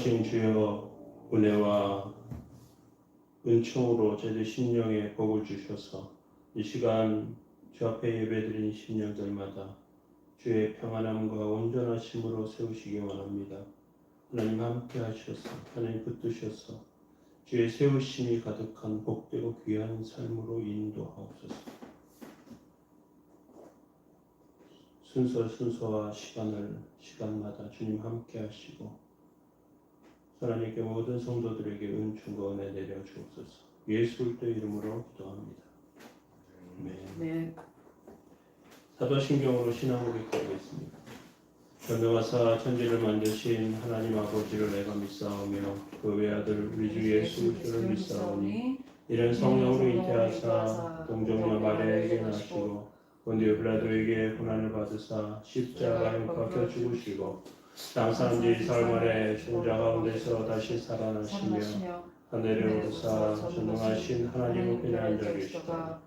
거하신 주여, 은혜와 은총으로 저희들 심령에 복을 주셔서 이 시간 주 앞에 예배드린 심령들마다 주의 평안함과 온전하심으로 세우시기 원합니다. 하나님 함께 하셔서, 하나님 붙드셔서 주의 세우심이 가득한 복되고 귀한 삶으로 인도하옵소서. 순서와 시간마다 주님 함께 하시고 하나님께 모든 성도들에게 은총과 은혜 내려 주옵소서. 예수 그리스도 이름으로 기도합니다. 네. 사도신경으로 신앙 고백하겠습니다. 전능하사 천지를 만드신 하나님 아버지를 내가 믿사오며 그 외아들 우리 주 예수 그리스도를 믿사오니 이는 성령으로 잉태하사 동정녀 마리아에게 나시고 본디오 빌라도에게 고난을 받으사 십자가에 못 박혀 죽으시고 장사한지 사흘 만에 죽은 자 가운데서 다시 살아나시며 하늘에 오르사 전능하신 하나님 우편에 앉아 계시다.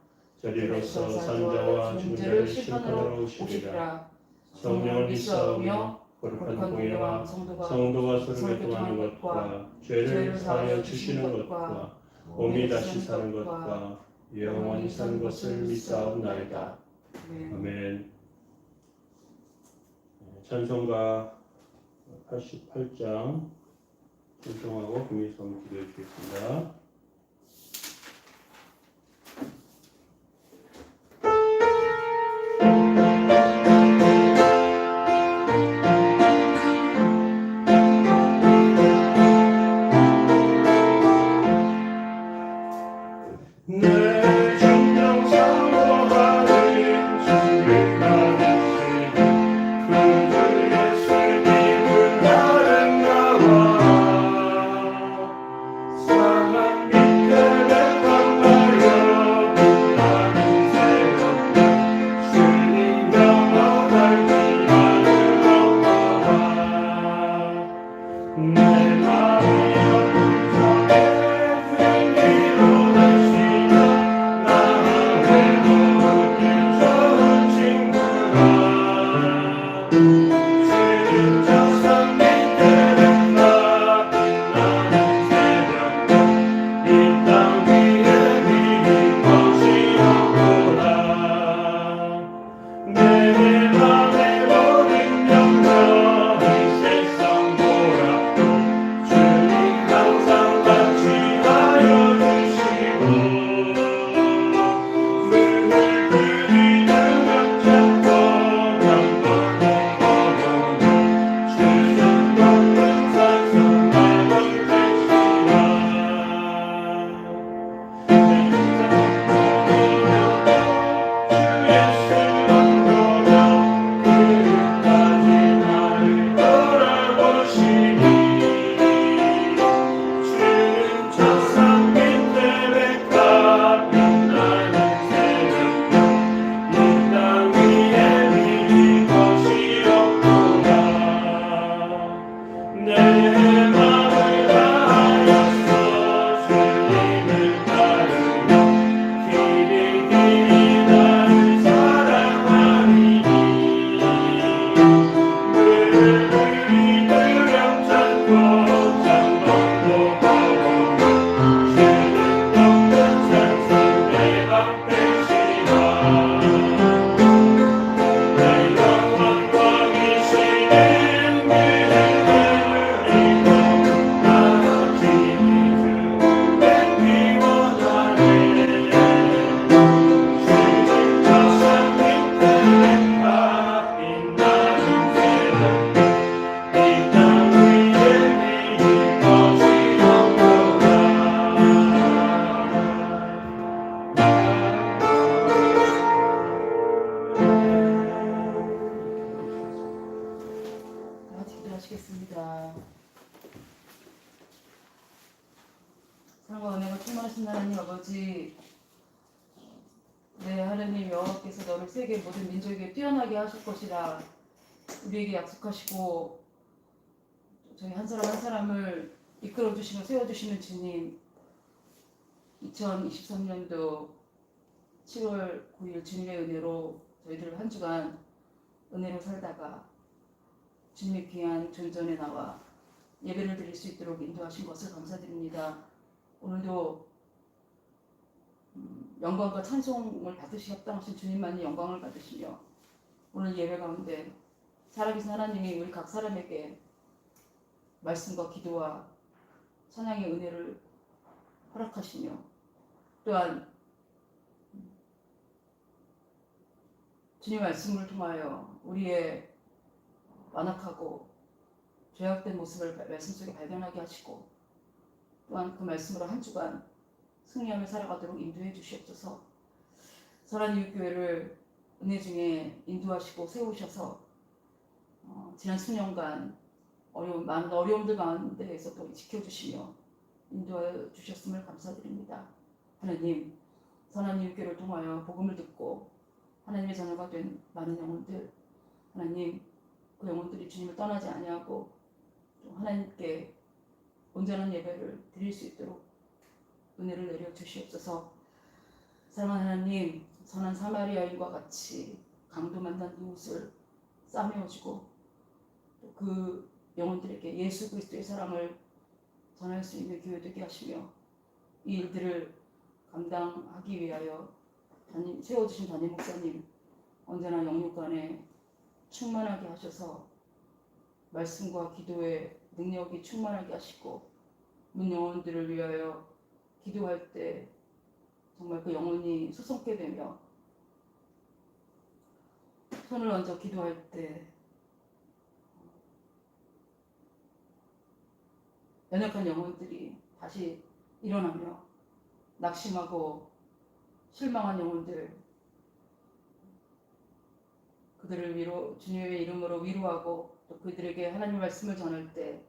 저리로서 산자와 죽은 자를 심판하러 오시리라. 성령을 믿사오며 거룩한 공예와 성도가 서로 교통하는 것과 죄를 사하여 주시는 것과 몸이 다시 사는 것과 영원히 사는 것을 믿사옵나이다. 아멘. 찬송가 88장 찬송하고 금일성 기도해 주겠습니다. 사랑과 은혜가 충만하신 하나님 아버지, 네, 하나님 여호와께서 너를 세계 모든 민족에게 뛰어나게 하실 것이라 우리에게 약속하시고 저희 한 사람 한 사람을 이끌어 주시고 세워 주시는 주님, 2023년도 7월 9일 주님의 은혜로 저희들 한 주간 은혜로 살다가 주님의 귀한 존전에 나와 예배를 드릴 수 있도록 인도하신 것을 감사드립니다. 오늘도 영광과 찬송을 받으시 합당하신 주님만이 영광을 받으시며 오늘 예배 가운데 살아계신 하나님이 우리 각 사람에게 말씀과 기도와 찬양의 은혜를 허락하시며 또한 주님 말씀을 통하여 우리의 완악하고 죄악된 모습을 말씀 속에 발견하게 하시고 또한 그 말씀으로 한 주간 승리하며 살아가도록 인도해 주시옵소서. 선한 이웃교회를 은혜 중에 인도하시고 세우셔서 지난 수년간 많은 어려움들 가운데에서도 지켜주시며 인도하여 주셨음을 감사드립니다. 하나님, 선한 이웃교회를 통하여 복음을 듣고 하나님의 자녀가 된 많은 영혼들, 하나님 그 영혼들이 주님을 떠나지 아니하고 또 하나님께 온전한 예배를 드릴 수 있도록 은혜를 내려 주시옵소서. 사랑하는 하나님, 선한 사마리아인과 같이 강도 만난 이웃을 싸매어주고 또 그 영혼들에게 예수 그리스도의 사랑을 전할 수 있는 교회 되게 하시며 이 일들을 감당하기 위하여 세워주신 담임 목사님 언제나 영육간에 충만하게 하셔서 말씀과 기도의 능력이 충만하게 하시고 문 영혼들을 위하여 기도할 때 정말 그 영혼이 수송케 되며 손을 얹어 기도할 때 연약한 영혼들이 다시 일어나며 낙심하고 실망한 영혼들 그들을 주님의 이름으로 위로하고 또 그들에게 하나님 말씀을 전할 때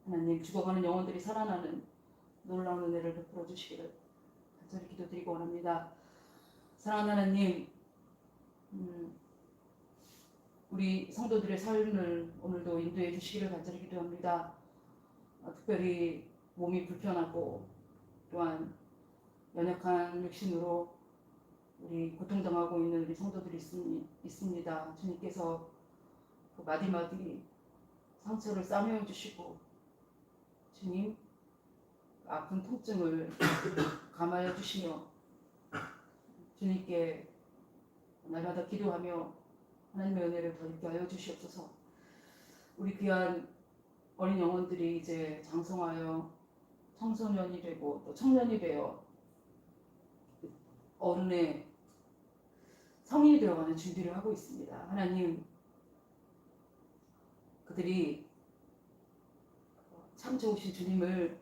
하나님 죽어가는 영혼들이 살아나는 놀라운 은혜를 베풀어 주시기를 간절히 기도드리고 원합니다. 사랑하는 하나님, 우리 성도들의 삶을 오늘도 인도해 주시기를 간절히 기도합니다. 특별히 몸이 불편하고 또한 연약한 육신으로 우리 고통당하고 있는 우리 성도들이 있습니다. 주님께서 그 마디마디 상처를 싸매어 주시고 주님 아픈 통증을 감하여 주시며 주님께 날마다 기도하며 하나님의 은혜를 더 있게 하여 주시옵소서. 우리 귀한 어린 영혼들이 이제 장성하여 청소년이 되고 또 청년이 되어 어른의 성인이 되어가는 준비를 하고 있습니다. 하나님, 그들이 참 좋으신 주님을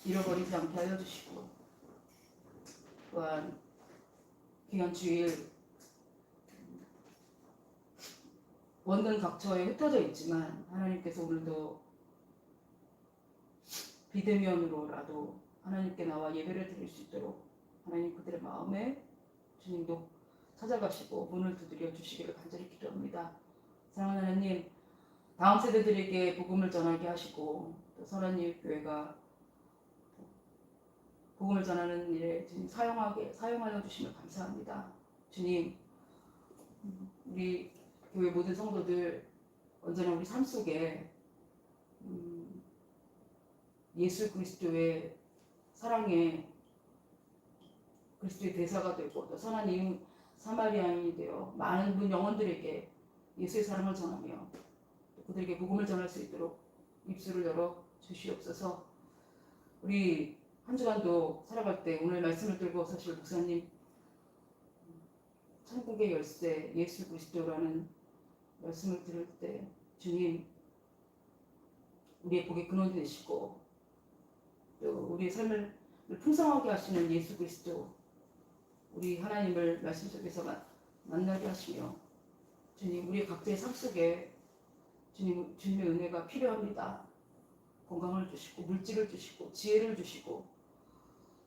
잃어버리지 않게 하여 주시고 또한 귀한 주일 원근 각처에 흩어져 있지만 하나님께서 오늘도 비대면으로라도 하나님께 나와 예배를 드릴 수 있도록 하나님 그들의 마음에 주님도 찾아가시고 문을 두드려 주시기를 간절히 기도합니다. 사랑하는 하나님, 다음 세대들에게 복음을 전하게 하시고 또 선한 이웃 교회가 복음을 전하는 일에 주님 사용하여 주시면 감사합니다. 주님, 우리 교회 모든 성도들 언제나 우리 삶 속에 예수 그리스도의 사랑에 그리스도의 대사가 되고 또 선한 이웃 사마리아인이 되어 많은 분 영혼들에게 예수의 사랑을 전하며 또 그들에게 복음을 전할 수 있도록 입술을 열어 주시옵소서. 우리 한 주간도 살아갈 때 오늘 말씀을 들고 사실 목사님 천국의 열쇠 예수 그리스도라는 말씀을 들을 때 주님 우리의 복의 근원이 되시고 또 우리의 삶을 풍성하게 하시는 예수 그리스도 우리 하나님을 말씀 속에서 만나게 하시며 주님 우리 각자의 삶 속에 주님의 은혜가 필요합니다. 건강을 주시고 물질을 주시고 지혜를 주시고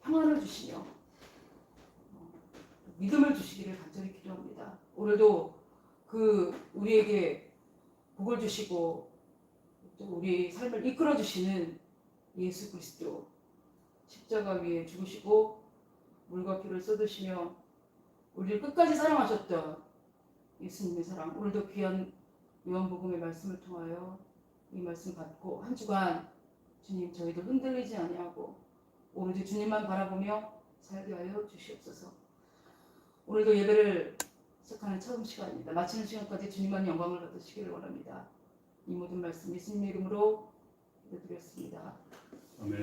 평안을 주시며 믿음을 주시기를 간절히 기도합니다. 오늘도 우리에게 복을 주시고 또 우리 삶을 이끌어 주시는 예수 그리스도 십자가 위에 죽으시고 물과 피를 쏟으시며 우리를 끝까지 사랑하셨던 예수님의 사랑 오늘도 귀한 요한복음의 말씀을 통하여 이 말씀 받고 한 주간 주님 저희도 흔들리지 아니하고 오로지 주님만 바라보며 살게 하여 주시옵소서. 오늘도 예배를 시작하는 처음 시간입니다. 마치는 시간까지 주님만 영광을 받으시기를 원합니다. 이 모든 말씀 예수님의 이름으로 기도드렸습니다. 아멘.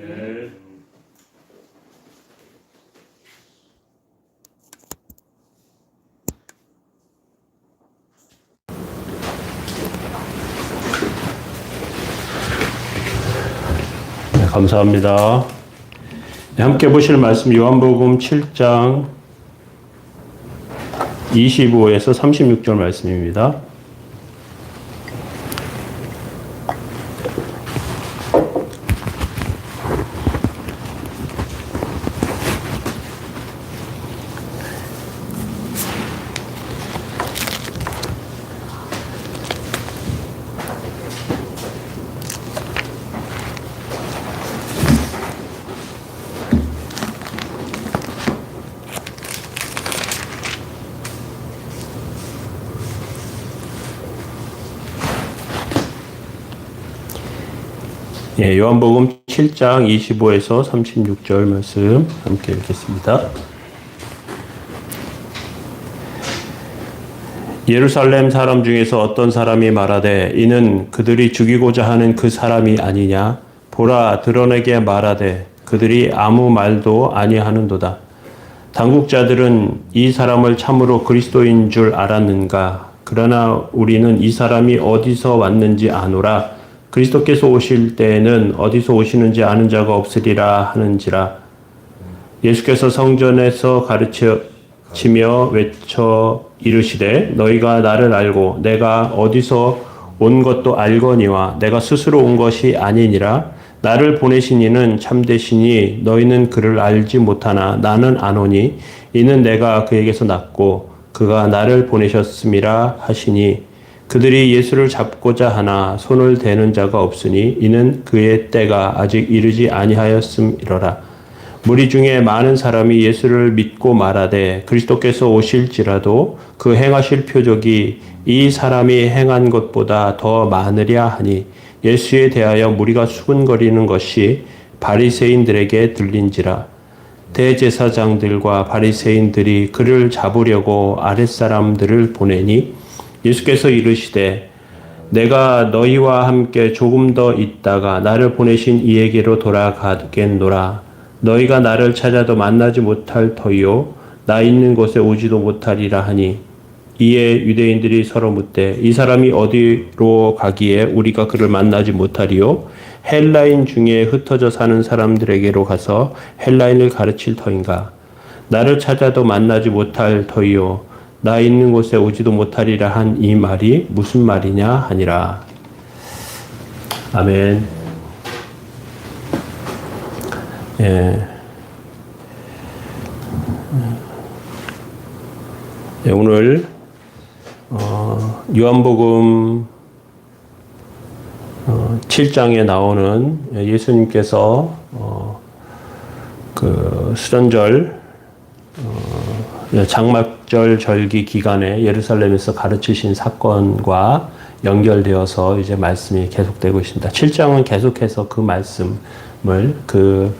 네, 감사합니다. 네, 함께 보실 말씀 요한복음 7장 25에서 36절 말씀입니다. 예, 요한복음 7장 25에서 36절 말씀 함께 읽겠습니다. 예루살렘 사람 중에서 어떤 사람이 말하되 이는 그들이 죽이고자 하는 그 사람이 아니냐? 보라, 드러내게 말하되 그들이 아무 말도 아니하는도다. 당국자들은 이 사람을 참으로 그리스도인 줄 알았는가? 그러나 우리는 이 사람이 어디서 왔는지 아노라. 그리스도께서 오실 때에는 어디서 오시는지 아는 자가 없으리라 하는지라. 예수께서 성전에서 가르치며 외쳐 이르시되 너희가 나를 알고 내가 어디서 온 것도 알거니와 내가 스스로 온 것이 아니니라. 나를 보내신 이는 참되시니 너희는 그를 알지 못하나 나는 아노니 이는 내가 그에게서 났고 그가 나를 보내셨음이라 하시니 그들이 예수를 잡고자 하나 손을 대는 자가 없으니 이는 그의 때가 아직 이르지 아니하였음이로라. 무리 중에 많은 사람이 예수를 믿고 말하되 그리스도께서 오실지라도 그 행하실 표적이 이 사람이 행한 것보다 더 많으랴 하니 예수에 대하여 무리가 수군거리는 것이 바리새인들에게 들린지라. 대제사장들과 바리새인들이 그를 잡으려고 아랫사람들을 보내니 예수께서 이르시되 내가 너희와 함께 조금 더 있다가 나를 보내신 이에게로 돌아가겠노라. 너희가 나를 찾아도 만나지 못할 터이요 나 있는 곳에 오지도 못하리라 하니 이에 유대인들이 서로 묻되 이 사람이 어디로 가기에 우리가 그를 만나지 못하리요? 헬라인 중에 흩어져 사는 사람들에게로 가서 헬라인을 가르칠 터인가? 나를 찾아도 만나지 못할 터이요 나 있는 곳에 오지도 못하리라 한 이 말이 무슨 말이냐 하니라. 아멘. 예. 예, 오늘 요한복음 7장에 나오는 예수님께서 그 수련절 장막절 절기 기간에 예루살렘에서 가르치신 사건과 연결되어서 이제 말씀이 계속되고 있습니다. 7장은 계속해서 그 말씀을 그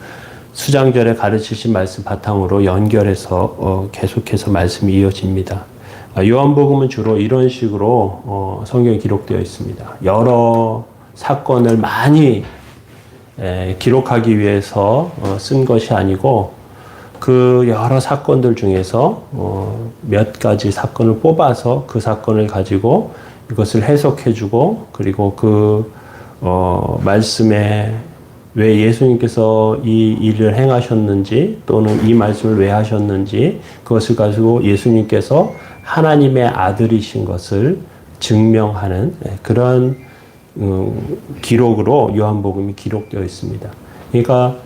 수장절에 가르치신 말씀 바탕으로 연결해서 계속해서 말씀이 이어집니다. 요한복음은 주로 이런 식으로 성경에 기록되어 있습니다. 여러 사건을 많이 기록하기 위해서 쓴 것이 아니고 그 여러 사건들 중에서 몇 가지 사건을 뽑아서 그 사건을 가지고 이것을 해석해주고 그리고 그 말씀에 왜 예수님께서 이 일을 행하셨는지 또는 이 말씀을 왜 하셨는지 그것을 가지고 예수님께서 하나님의 아들이신 것을 증명하는 그런 기록으로 요한복음이 기록되어 있습니다. 그러니까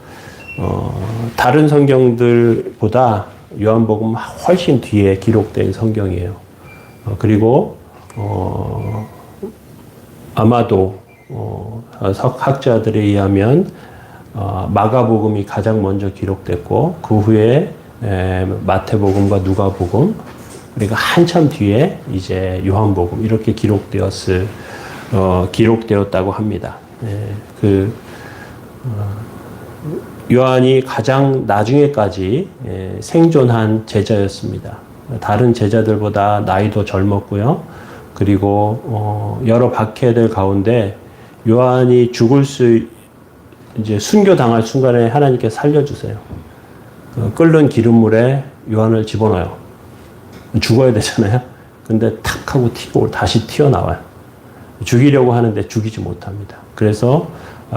다른 성경들보다 요한복음은 훨씬 뒤에 기록된 성경이에요. 그리고 아마도 석학자들에 의하면 마가복음이 가장 먼저 기록됐고 그 후에 마태복음과 누가복음 그리고 한참 뒤에 이제 요한복음 이렇게 기록되었을 기록되었다고 합니다. 요한이 가장 나중에까지 생존한 제자였습니다. 다른 제자들보다 나이도 젊었고요. 그리고 여러 박해들 가운데 요한이 이제 순교당할 순간에 하나님께 살려주세요. 끓는 기름물에 요한을 집어넣어요. 죽어야 되잖아요. 근데 탁 하고 튀고 다시 튀어나와요. 죽이려고 하는데 죽이지 못합니다. 그래서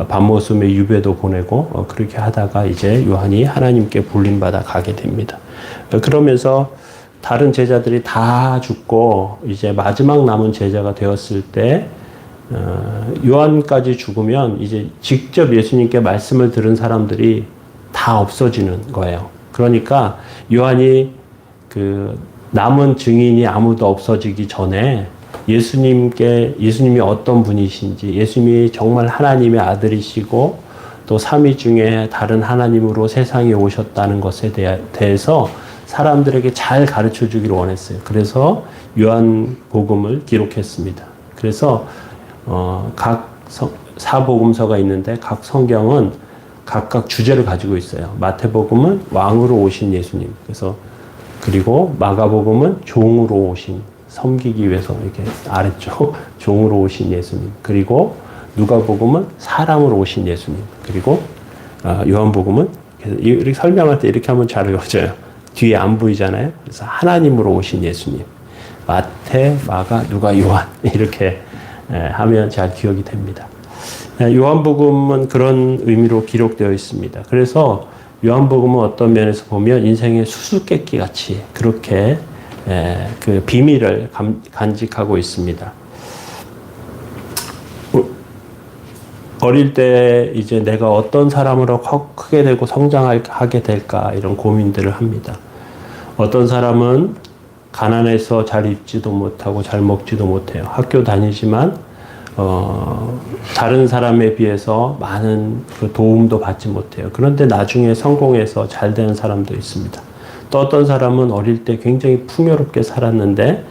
밤모섬에 유배도 보내고 그렇게 하다가 이제 요한이 하나님께 불림받아 가게 됩니다. 그러면서 다른 제자들이 다 죽고 이제 마지막 남은 제자가 되었을 때 요한까지 죽으면 이제 직접 예수님께 말씀을 들은 사람들이 다 없어지는 거예요. 그러니까 요한이 그 남은 증인이 아무도 없어지기 전에 예수님이 어떤 분이신지, 예수님이 정말 하나님의 아들이시고 또 삼위 중에 다른 하나님으로 세상에 오셨다는 것에 대해서 사람들에게 잘 가르쳐 주기를 원했어요. 그래서 요한복음을 기록했습니다. 그래서 각 사복음서가 있는데 각 성경은 각각 주제를 가지고 있어요. 마태복음은 왕으로 오신 예수님. 그리고 마가복음은 종으로 오신, 섬기기 위해서 이렇게 아래쪽 종으로 오신 예수님. 그리고 누가복음은 사람으로 오신 예수님. 그리고 요한복음은 이렇게 설명할 때 이렇게 하면 잘 외워져요. 뒤에 안 보이잖아요. 그래서 하나님으로 오신 예수님. 마태, 마가, 누가, 요한 이렇게 하면 잘 기억이 됩니다. 요한복음은 그런 의미로 기록되어 있습니다. 그래서 요한복음은 어떤 면에서 보면 인생의 수수께끼 같이 그렇게 그 비밀을 간직하고 있습니다. 어릴 때 이제 내가 어떤 사람으로 크게 되고 성장하게 될까 이런 고민들을 합니다. 어떤 사람은 가난해서 잘 입지도 못하고 잘 먹지도 못해요. 학교 다니지만 다른 사람에 비해서 많은 그 도움도 받지 못해요. 그런데 나중에 성공해서 잘 되는 사람도 있습니다. 또 어떤 사람은 어릴 때 굉장히 풍요롭게 살았는데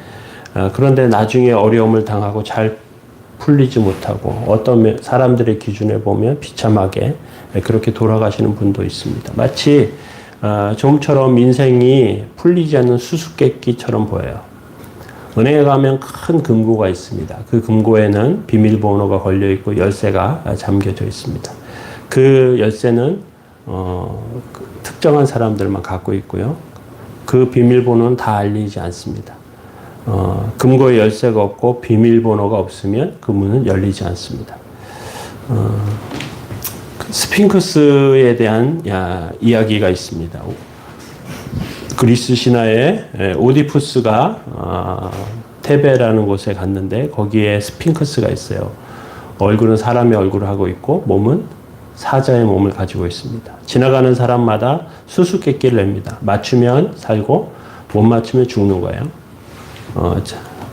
그런데 나중에 어려움을 당하고 잘 풀리지 못하고 어떤 사람들의 기준에 보면 비참하게 그렇게 돌아가시는 분도 있습니다. 마치 좀처럼 인생이 풀리지 않는 수수께끼처럼 보여요. 은행에 가면 큰 금고가 있습니다. 그 금고에는 비밀번호가 걸려 있고 열쇠가 잠겨져 있습니다. 그 열쇠는 특정한 사람들만 갖고 있고요. 그 비밀번호는 다 알리지 않습니다. 금고에 열쇠가 없고 비밀번호가 없으면 그 문은 열리지 않습니다. 스핑크스에 대한 이야기가 있습니다. 그리스 신화에 오디푸스가 테베라는 곳에 갔는데 거기에 스핑크스가 있어요. 얼굴은 사람의 얼굴을 하고 있고 몸은 사자의 몸을 가지고 있습니다. 지나가는 사람마다 수수께끼를 냅니다. 맞추면 살고 못 맞추면 죽는 거예요.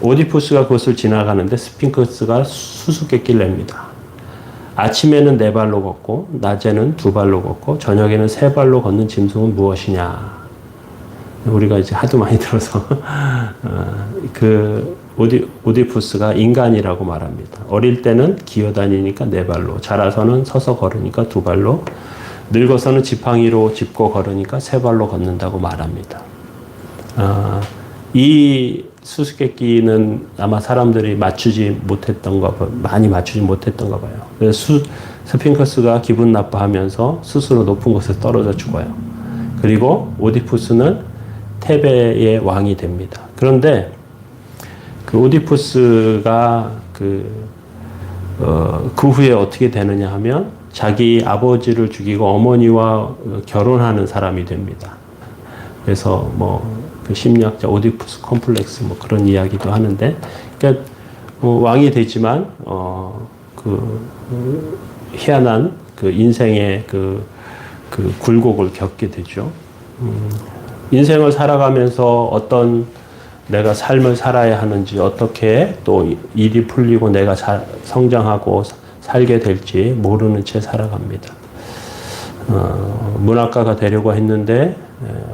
오디푸스가 그것을 지나가는데 스핑크스가 수수께끼를 냅니다. 아침에는 4발로 걷고 낮에는 2발로 걷고 저녁에는 3발로 걷는 짐승은 무엇이냐. 우리가 이제 하도 많이 들어서 그 오디푸스가 인간이라고 말합니다. 어릴 때는 기어다니니까 4발로, 자라서는 서서 걸으니까 2발로, 늙어서는 지팡이로 짚고 걸으니까 3발로 걷는다고 말합니다. 이 수수께끼는 아마 사람들이 많이 맞추지 못했던가 봐요. 그래서 스핑크스가 기분 나빠하면서 스스로 높은 곳에 떨어져 죽어요. 그리고 오디푸스는 테베의 왕이 됩니다. 그런데 그 오디푸스가 그 후에 어떻게 되느냐 하면 자기 아버지를 죽이고 어머니와 결혼하는 사람이 됩니다. 그래서 그 심리학자 오디푸스 컴플렉스 그런 이야기도 하는데, 그러니까 왕이 되지만 희한한 그 인생의 그 굴곡을 겪게 되죠. 인생을 살아가면서 어떤 내가 삶을 살아야 하는지, 어떻게 또 일이 풀리고 내가 성장하고 살게 될지 모르는 채 살아갑니다. 문학가가 되려고 했는데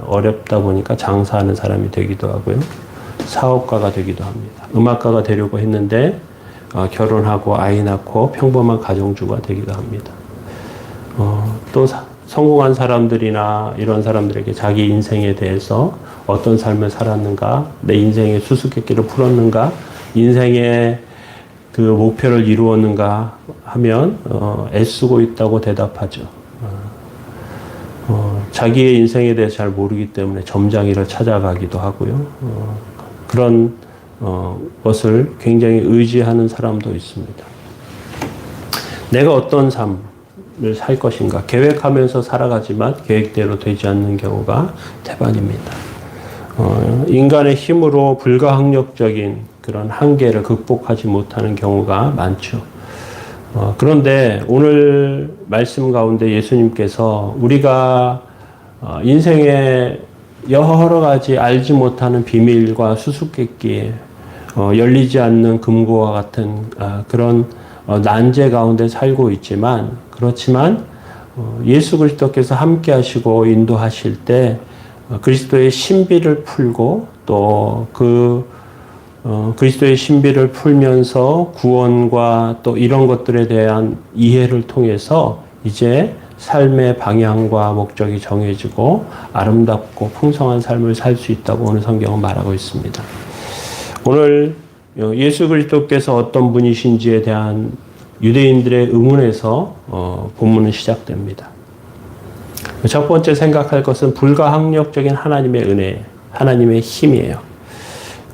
어렵다 보니까 장사하는 사람이 되기도 하고요. 사업가가 되기도 합니다. 음악가가 되려고 했는데 결혼하고 아이 낳고 평범한 가정주가 되기도 합니다. 또 성공한 사람들이나 이런 사람들에게 자기 인생에 대해서 어떤 삶을 살았는가, 내 인생의 수수께끼를 풀었는가, 인생의 그 목표를 이루었는가 하면 애쓰고 있다고 대답하죠. 자기의 인생에 대해서 잘 모르기 때문에 점장이를 찾아가기도 하고요. 그런 것을 굉장히 의지하는 사람도 있습니다. 내가 어떤 삶을 살 것인가 계획하면서 살아가지만 계획대로 되지 않는 경우가 대반입니다. 인간의 힘으로 불가항력적인 그런 한계를 극복하지 못하는 경우가 많죠. 그런데 오늘 말씀 가운데 예수님께서 우리가 인생에 여러 가지 알지 못하는 비밀과 수수께끼, 열리지 않는 금고와 같은 그런 난제 가운데 살고 있지만, 그렇지만 예수 그리스도께서 함께 하시고 인도하실 때 그리스도의 신비를 풀고 또 그리스도의 신비를 풀면서 구원과 또 이런 것들에 대한 이해를 통해서 이제 삶의 방향과 목적이 정해지고 아름답고 풍성한 삶을 살 수 있다고 오늘 성경은 말하고 있습니다. 오늘 예수 그리스도께서 어떤 분이신지에 대한 유대인들의 의문에서 본문은 시작됩니다. 첫 번째 생각할 것은 불가항력적인 하나님의 은혜, 하나님의 힘이에요.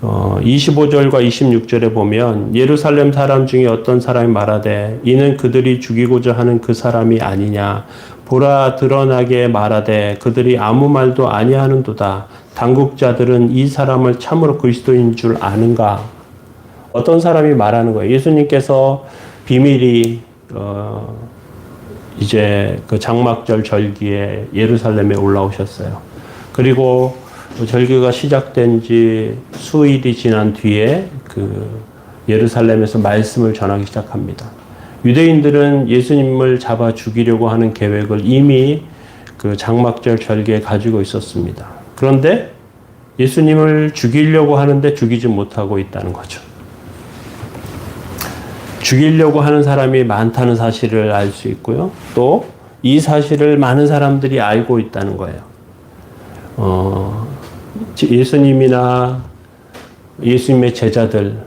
25절과 26절에 보면 예루살렘 사람 중에 어떤 사람이 말하되 이는 그들이 죽이고자 하는 그 사람이 아니냐. 보라 드러나게 말하되 그들이 아무 말도 아니하는도다. 당국자들은 이 사람을 참으로 그리스도인 줄 아는가. 어떤 사람이 말하는 거예요. 예수님께서 비밀이 이제 그 장막절 절기에 예루살렘에 올라오셨어요. 그리고 절기가 시작된 지 수일이 지난 뒤에 그 예루살렘에서 말씀을 전하기 시작합니다. 유대인들은 예수님을 잡아 죽이려고 하는 계획을 이미 그 장막절 절기에 가지고 있었습니다. 그런데 예수님을 죽이려고 하는데 죽이지 못하고 있다는 거죠. 죽이려고 하는 사람이 많다는 사실을 알 수 있고요. 또 이 사실을 많은 사람들이 알고 있다는 거예요. 예수님이나 예수님의 제자들,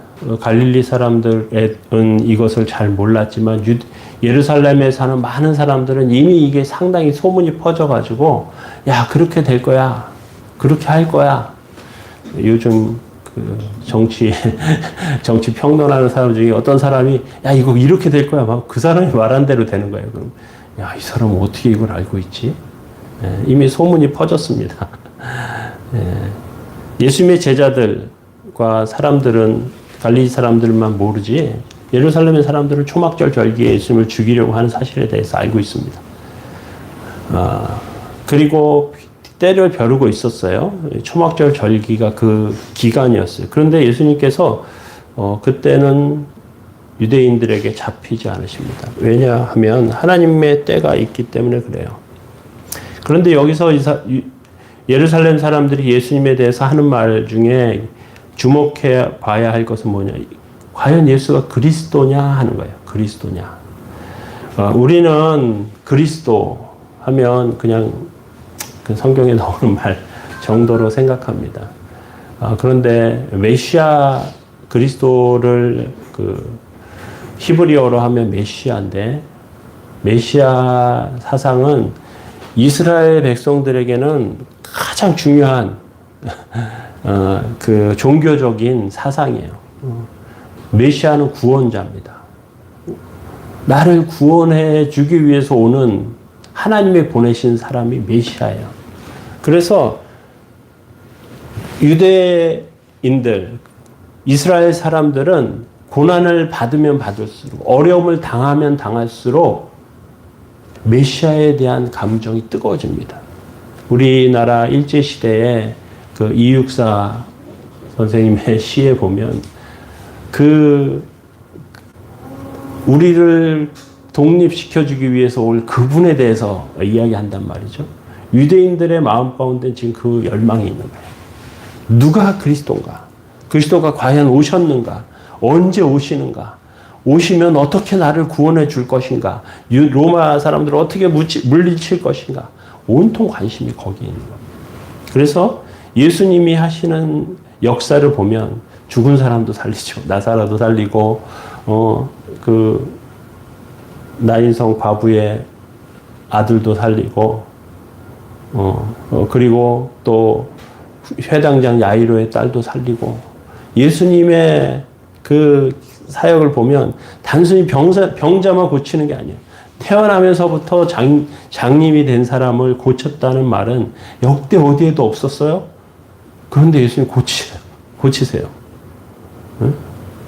갈릴리 사람들은 이것을 잘 몰랐지만 예루살렘에 사는 많은 사람들은 이미 이게 상당히 소문이 퍼져가지고 야 그렇게 될 거야, 그렇게 할 거야. 요즘 그 정치 평론하는 사람 중에 어떤 사람이 야 이거 이렇게 될 거야, 막 그 사람이 말한 대로 되는 거예요. 그럼 야 이 사람은 어떻게 이걸 알고 있지? 이미 소문이 퍼졌습니다. 예수님의 제자들과 사람들은 갈릴리 사람들만 모르지 예루살렘의 사람들은 초막절 절기에 예수님을 죽이려고 하는 사실에 대해서 알고 있습니다. 그리고 때를 벼르고 있었어요. 초막절 절기가 그 기간이었어요. 그런데 예수님께서 그때는 유대인들에게 잡히지 않으십니다. 왜냐하면 하나님의 때가 있기 때문에 그래요. 그런데 여기서 예루살렘 사람들이 예수님에 대해서 하는 말 중에 주목해 봐야 할 것은 뭐냐. 과연 예수가 그리스도냐 하는 거예요. 그리스도냐. 우리는 그리스도 하면 그냥 그 성경에 나오는 말 정도로 생각합니다. 그런데 메시아 그리스도를 그 히브리어로 하면 메시아인데 메시아 사상은 이스라엘 백성들에게는 가장 중요한 그 종교적인 사상이에요. 메시아는 구원자입니다. 나를 구원해 주기 위해서 오는 하나님의 보내신 사람이 메시아예요. 그래서 유대인들, 이스라엘 사람들은 고난을 받으면 받을수록, 어려움을 당하면 당할수록 메시아에 대한 감정이 뜨거워집니다. 우리나라 일제시대에 그 이육사 선생님의 시에 보면 우리를 독립시켜주기 위해서 올 그분에 대해서 이야기한단 말이죠. 유대인들의 마음 가운데 지금 그 열망이 있는 거예요. 누가 그리스도인가? 그리스도가 과연 오셨는가? 언제 오시는가? 오시면 어떻게 나를 구원해 줄 것인가? 로마 사람들을 어떻게 물리칠 것인가? 온통 관심이 거기에 있는 겁니다. 그래서 예수님이 하시는 역사를 보면 죽은 사람도 살리죠. 나사로도 살리고, 나인성 과부의 아들도 살리고, 그리고 또 회당장 야이로의 딸도 살리고, 예수님의 그 사역을 보면 단순히 병자만 고치는 게 아니에요. 태어나면서부터 장님이 된 사람을 고쳤다는 말은 역대 어디에도 없었어요. 그런데 예수님 고치세요.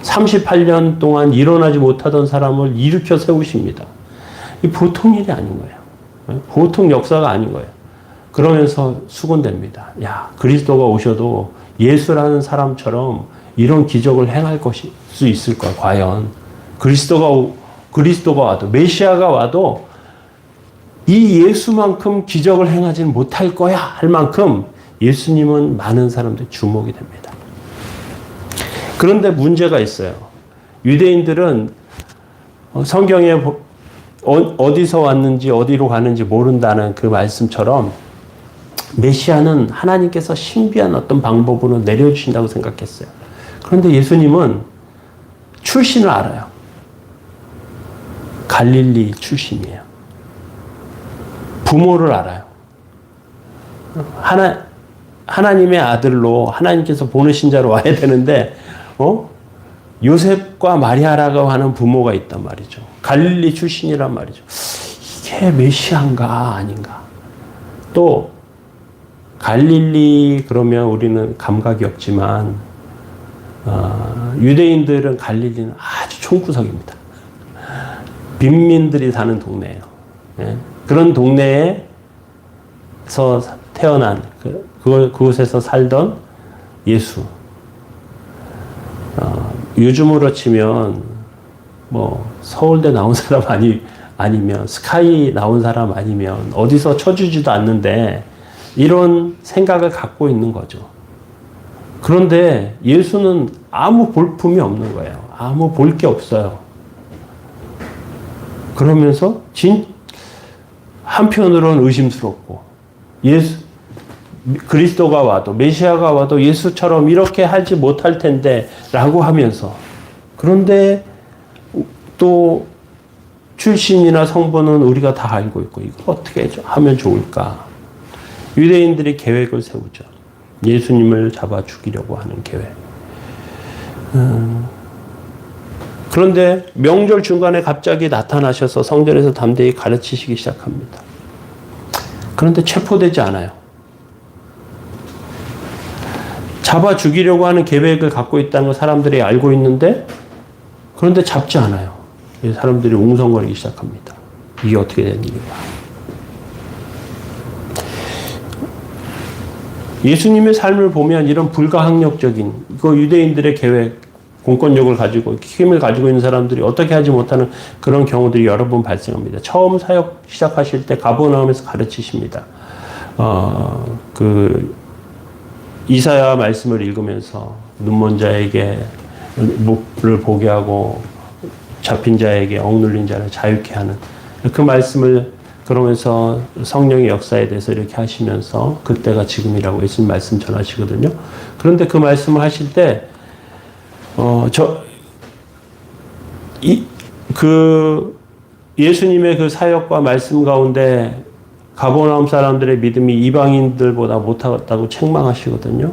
38년 동안 일어나지 못하던 사람을 일으켜 세우십니다. 이 보통 일이 아닌 거예요. 보통 역사가 아닌 거예요. 그러면서 수군됩니다. 야, 그리스도가 오셔도 예수라는 사람처럼 이런 기적을 행할 수 있을까? 과연 그리스도가 와도, 메시아가 와도 이 예수만큼 기적을 행하지는 못할 거야 할 만큼 예수님은 많은 사람들이 주목이 됩니다. 그런데 문제가 있어요. 유대인들은 성경에 어디서 왔는지 어디로 가는지 모른다는 그 말씀처럼 메시아는 하나님께서 신비한 어떤 방법으로 내려주신다고 생각했어요. 그런데 예수님은 출신을 알아요. 갈릴리 출신이에요. 부모를 알아요. 하나님의 아들로 하나님께서 보내신 자로 와야 되는데, 요셉과 마리아라고 하는 부모가 있단 말이죠. 갈릴리 출신이란 말이죠. 이게 메시아인가 아닌가. 또 갈릴리 그러면 우리는 감각이 없지만 유대인들은 갈릴리는 아주 총구석입니다. 빈민들이 사는 동네예요. 예? 그런 동네에서 태어난 그곳에서 살던 예수. 요즘으로 치면 뭐 서울대 나온 사람 아니면 스카이 나온 사람 아니면 어디서 쳐주지도 않는데 이런 생각을 갖고 있는 거죠. 그런데 예수는 아무 볼품이 없는 거예요. 아무 볼 게 없어요. 그러면서 한편으로는 의심스럽고 그리스도가 와도 메시아가 와도 예수처럼 이렇게 하지 못할 텐데 라고 하면서 그런데 또 출신이나 성분은 우리가 다 알고 있고 이걸 어떻게 하면 좋을까? 유대인들이 계획을 세우죠. 예수님을 잡아 죽이려고 하는 계획. 그런데 명절 중간에 갑자기 나타나셔서 성전에서 담대히 가르치시기 시작합니다. 그런데 체포되지 않아요. 잡아 죽이려고 하는 계획을 갖고 있다는 걸 사람들이 알고 있는데 그런데 잡지 않아요. 사람들이 웅성거리기 시작합니다. 이게 어떻게 된 일인가. 예수님의 삶을 보면 이런 불가항력적인 이거 유대인들의 계획, 공권력을 가지고 힘을 가지고 있는 사람들이 어떻게 하지 못하는 그런 경우들이 여러 번 발생합니다. 처음 사역 시작하실 때 가버나움에서 가르치십니다. 이사야 말씀을 읽으면서 눈먼 자에게 목을 보게 하고 잡힌 자에게 억눌린 자를 자유케 하는 그 말씀을 그러면서 성령의 역사에 대해서 이렇게 하시면서 그때가 지금이라고 예수님 말씀 전하시거든요. 그런데 그 말씀을 하실 때 예수님의 그 사역과 말씀 가운데 가버나움 사람들의 믿음이 이방인들보다 못하다고 책망하시거든요.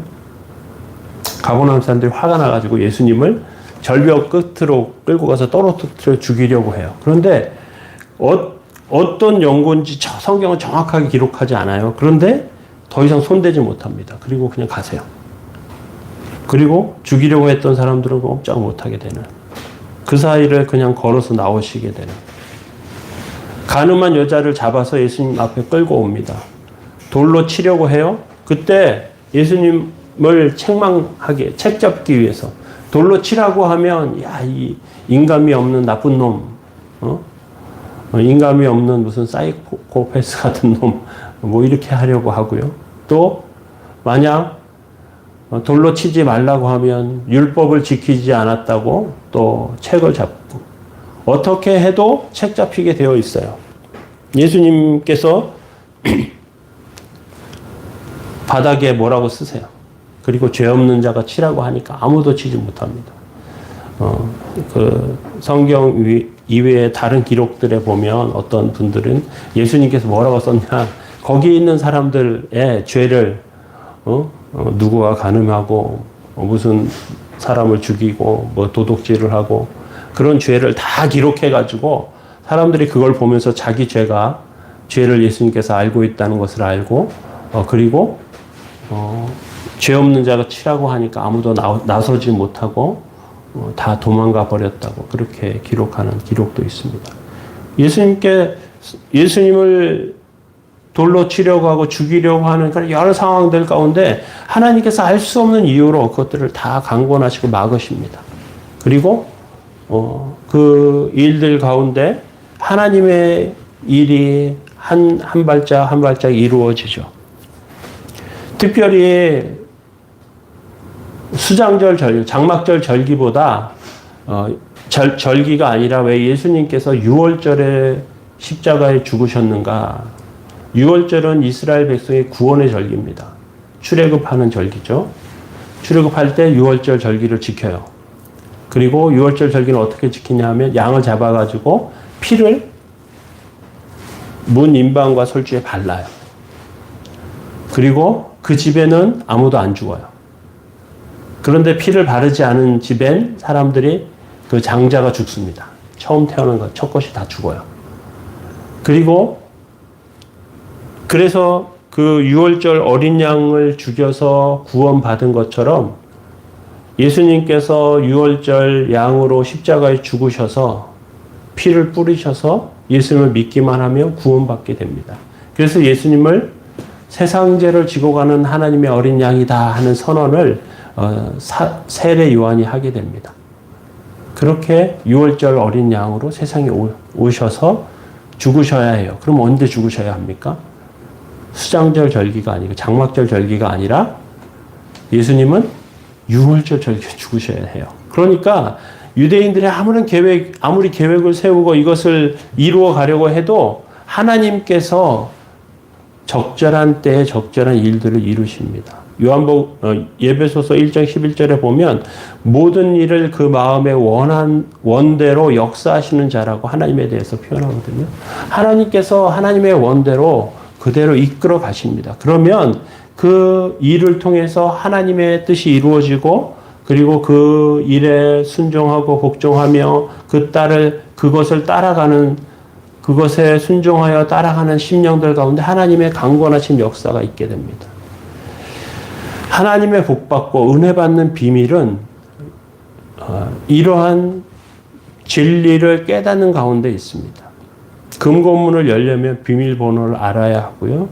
가버나움 사람들이 화가 나가지고 예수님을 절벽 끝으로 끌고 가서 떨어뜨려 죽이려고 해요. 그런데 어떤 연고인지 성경은 정확하게 기록하지 않아요. 그런데 더 이상 손대지 못합니다. 그리고 그냥 가세요. 그리고 죽이려고 했던 사람들은 꼼짝 못하게 되는 그 사이를 그냥 걸어서 나오시게 되는 가늠한 여자를 잡아서 예수님 앞에 끌고 옵니다. 돌로 치려고 해요. 그때 예수님을 책잡기 위해서 돌로 치라고 하면 이 인감이 없는 나쁜 놈, 인감이 없는 무슨 사이코패스 같은 놈, 뭐 이렇게 하려고 하고요. 또 만약 돌로 치지 말라고 하면 율법을 지키지 않았다고 또 책을 잡고 어떻게 해도 책 잡히게 되어 있어요. 예수님께서 바닥에 뭐라고 쓰세요. 그리고 죄 없는 자가 치라고 하니까 아무도 치지 못합니다. 그 성경 이외의 다른 기록들에 보면 어떤 분들은 예수님께서 뭐라고 썼냐, 거기 있는 사람들의 죄를 누구가 간음하고 무슨 사람을 죽이고 뭐 도둑질을 하고 그런 죄를 다 기록해 가지고 사람들이 그걸 보면서 자기 죄를 예수님께서 알고 있다는 것을 알고 그리고 죄 없는 자가 치라고 하니까 아무도 나서지 못하고 다 도망가 버렸다고 그렇게 기록하는 기록도 있습니다. 예수님을 돌로 치려고 하고 죽이려고 하는 그런 여러 상황들 가운데 하나님께서 알 수 없는 이유로 그것들을 다 강권하시고 막으십니다. 그리고 그 일들 가운데 하나님의 일이 한 발짝 한 발짝 이루어지죠. 특별히 수장절 장막절 절기보다 절기가 아니라 왜 예수님께서 6월절에 십자가에 죽으셨는가? 6월절은 이스라엘 백성의 구원의 절기입니다. 출애굽하는 절기죠. 출애굽할 때 6월절 절기를 지켜요. 그리고 6월절 절기는 어떻게 지키냐 하면 양을 잡아가지고 피를 문 인방과 솔주에 발라요. 그리고 그 집에는 아무도 안 죽어요. 그런데 피를 바르지 않은 집엔 사람들이 그 장자가 죽습니다. 처음 태어난 것, 첫 것이 다 죽어요. 그래서 그 6월절 어린 양을 죽여서 구원받은 것처럼 예수님께서 6월절 양으로 십자가에 죽으셔서 피를 뿌리셔서 예수님을 믿기만 하면 구원받게 됩니다. 그래서 예수님을 세상죄를 지고 가는 하나님의 어린 양이다 하는 선언을 세례 요한이 하게 됩니다. 그렇게 6월절 어린 양으로 세상에 오셔서 죽으셔야 해요. 그럼 언제 죽으셔야 합니까? 수장절 절기가 아니고 장막절 절기가 아니라 예수님은 6월절 절기에 죽으셔야 해요. 그러니까 유대인들이 아무리 계획을 세우고 이것을 이루어 가려고 해도 하나님께서 적절한 때에 적절한 일들을 이루십니다. 예배소서 1장 11절에 보면 모든 일을 그 마음의 원대로 역사하시는 자라고 하나님에 대해서 표현하거든요. 하나님께서 하나님의 원대로 그대로 이끌어 가십니다. 그러면 그 일을 통해서 하나님의 뜻이 이루어지고 그리고 그 일에 순종하고 복종하며 그것에 순종하여 따라가는 심령들 가운데 하나님의 강권하신 역사가 있게 됩니다. 하나님의 복받고 은혜 받는 비밀은 이러한 진리를 깨닫는 가운데 있습니다. 금고문을 열려면 비밀번호를 알아야 하고요.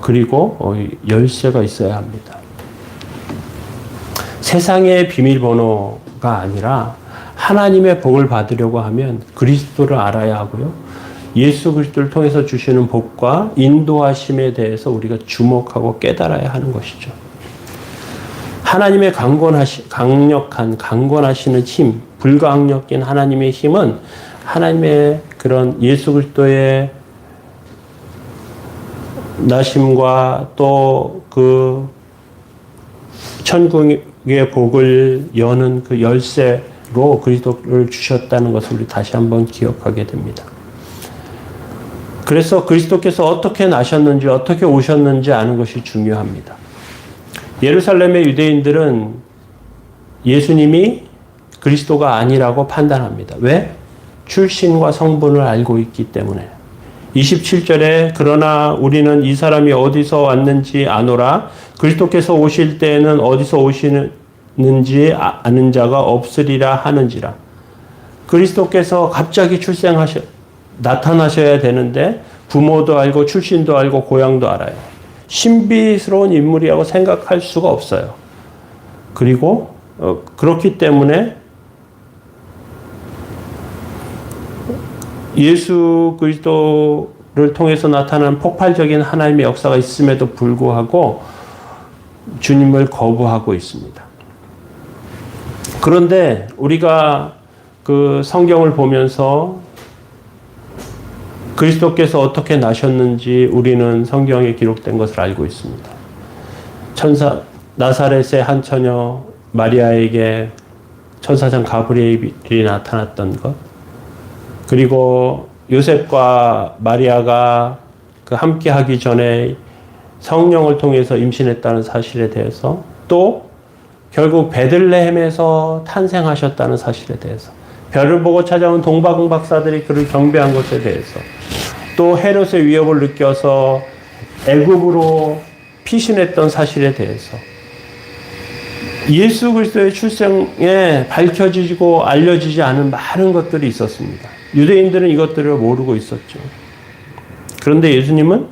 그리고 열쇠가 있어야 합니다. 세상의 비밀번호가 아니라 하나님의 복을 받으려고 하면 그리스도를 알아야 하고요. 예수 그리스도를 통해서 주시는 복과 인도하심에 대해서 우리가 주목하고 깨달아야 하는 것이죠. 하나님의 강권하시는 힘, 불가항력인 하나님의 힘은 하나님의 그런 예수 그리스도의 나심과 또 그 천국의 복을 여는 그 열쇠로 그리스도를 주셨다는 것을 우리 다시 한번 기억하게 됩니다. 그래서 그리스도께서 어떻게 나셨는지 어떻게 오셨는지 아는 것이 중요합니다. 예루살렘의 유대인들은 예수님이 그리스도가 아니라고 판단합니다. 왜? 출신과 성분을 알고 있기 때문에. 27절에 그러나 우리는 이 사람이 어디서 왔는지 아노라. 그리스도께서 오실 때에는 어디서 오시는지 아는 자가 없으리라 하는지라. 그리스도께서 갑자기 나타나셔야 되는데 부모도 알고 출신도 알고 고향도 알아요. 신비스러운 인물이라고 생각할 수가 없어요. 그리고 그렇기 때문에 예수 그리스도를 통해서 나타나는 폭발적인 하나님의 역사가 있음에도 불구하고 주님을 거부하고 있습니다. 그런데 우리가 그 성경을 보면서 그리스도께서 어떻게 나셨는지 우리는 성경에 기록된 것을 알고 있습니다. 나사렛의 한 처녀 마리아에게 천사장 가브리엘이 나타났던 것, 그리고 요셉과 마리아가 그 함께 하기 전에 성령을 통해서 임신했다는 사실에 대해서, 또 결국 베들레헴에서 탄생하셨다는 사실에 대해서, 별을 보고 찾아온 동방응 박사들이 그를 경배한 것에 대해서, 또 헤롯의 위협을 느껴서 애굽으로 피신했던 사실에 대해서, 예수 그리스도의 출생에 밝혀지고 알려지지 않은 많은 것들이 있었습니다. 유대인들은 이것들을 모르고 있었죠. 그런데 예수님은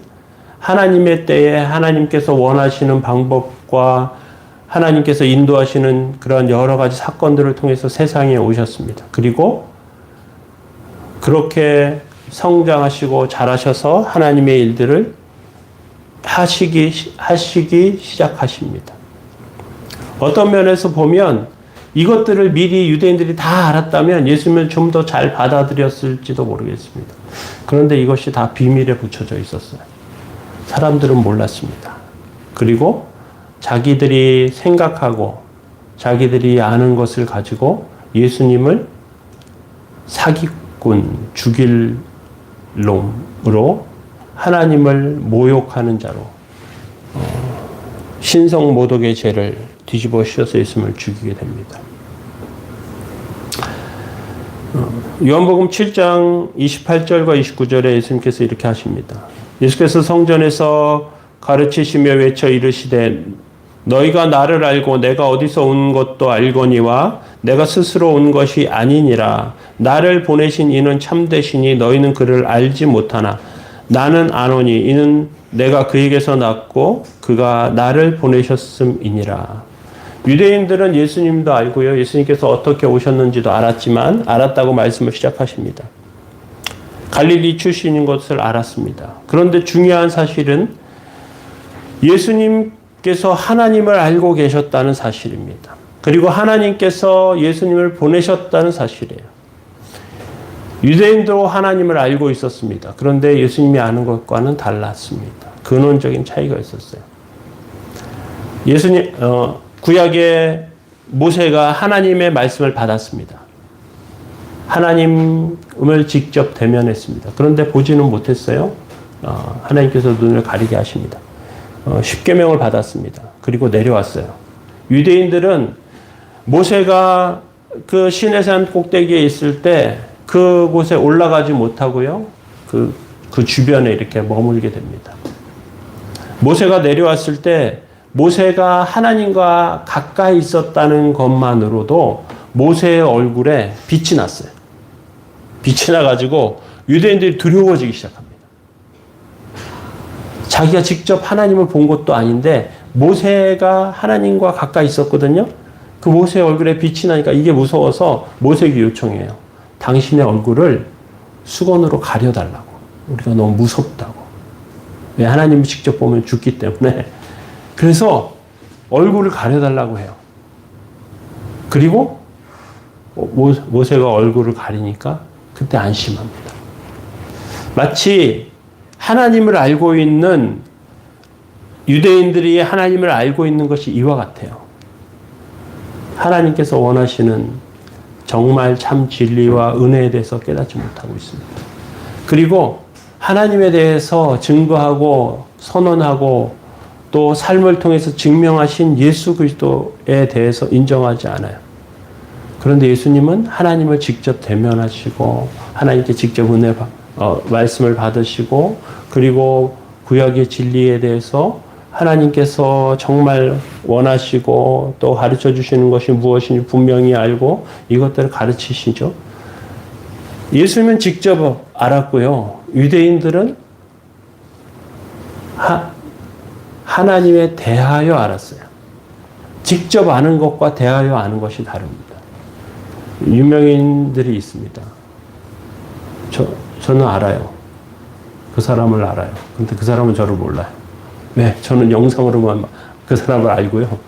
하나님의 때에 하나님께서 원하시는 방법과 하나님께서 인도하시는 그런 여러 가지 사건들을 통해서 세상에 오셨습니다. 그리고 그렇게 성장하시고 자라셔서 하나님의 일들을 하시기 시작하십니다. 어떤 면에서 보면 이것들을 미리 유대인들이 다 알았다면 예수님은 좀 더 잘 받아들였을지도 모르겠습니다. 그런데 이것이 다 비밀에 붙여져 있었어요. 사람들은 몰랐습니다. 그리고 자기들이 생각하고 자기들이 아는 것을 가지고 예수님을 사기꾼, 죽일 놈으로 하나님을 모욕하는 자로 신성 모독의 죄를 뒤집어 씌워서 예수님을 죽이게 됩니다. 요한복음 7장 28절과 29절에 예수님께서 이렇게 하십니다. 예수께서 성전에서 가르치시며 외쳐 이르시되 너희가 나를 알고 내가 어디서 온 것도 알거니와 내가 스스로 온 것이 아니니라. 나를 보내신 이는 참되시니 너희는 그를 알지 못하나 나는 아노니 이는 내가 그에게서 났고 그가 나를 보내셨음이니라. 유대인들은 예수님도 알고요. 예수님께서 어떻게 오셨는지도 알았지만 알았다고 말씀을 시작하십니다. 갈릴리 출신인 것을 알았습니다. 그런데 중요한 사실은 예수님께서 하나님을 알고 계셨다는 사실입니다. 그리고 하나님께서 예수님을 보내셨다는 사실이에요. 유대인도 하나님을 알고 있었습니다. 그런데 예수님이 아는 것과는 달랐습니다. 근원적인 차이가 있었어요. 구약의 모세가 하나님의 말씀을 받았습니다. 하나님을 직접 대면했습니다. 그런데 보지는 못했어요. 하나님께서 눈을 가리게 하십니다. 십계명을 받았습니다. 그리고 내려왔어요. 유대인들은 모세가 그 시내산 꼭대기에 있을 때 그곳에 올라가지 못하고요. 그 주변에 이렇게 머물게 됩니다. 모세가 내려왔을 때 모세가 하나님과 가까이 있었다는 것만으로도 모세의 얼굴에 빛이 났어요. 빛이 나가지고 유대인들이 두려워지기 시작합니다. 자기가 직접 하나님을 본 것도 아닌데 모세가 하나님과 가까이 있었거든요. 그 모세의 얼굴에 빛이 나니까 이게 무서워서 모세에게 요청해요. 당신의 얼굴을 수건으로 가려달라고. 우리가 너무 무섭다고. 왜? 하나님을 직접 보면 죽기 때문에. 그래서 얼굴을 가려달라고 해요. 그리고 모세가 얼굴을 가리니까 그때 안심합니다. 마치 하나님을 알고 있는 유대인들이 하나님을 알고 있는 것이 이와 같아요. 하나님께서 원하시는 정말 참 진리와 은혜에 대해서 깨닫지 못하고 있습니다. 그리고 하나님에 대해서 증거하고 선언하고 또 삶을 통해서 증명하신 예수 그리스도에 대해서 인정하지 않아요. 그런데 예수님은 하나님을 직접 대면하시고 하나님께 직접 말씀을 받으시고 그리고 구약의 진리에 대해서 하나님께서 정말 원하시고 또 가르쳐 주시는 것이 무엇인지 분명히 알고 이것들을 가르치시죠. 예수님은 직접 알았고요. 유대인들은 하나님에 대하여 알았어요. 직접 아는 것과 대하여 아는 것이 다릅니다. 유명인들이 있습니다. 저는 알아요. 그 사람을 알아요. 근데 그 사람은 저를 몰라요. 네, 저는 영상으로만 그 사람을 알고요.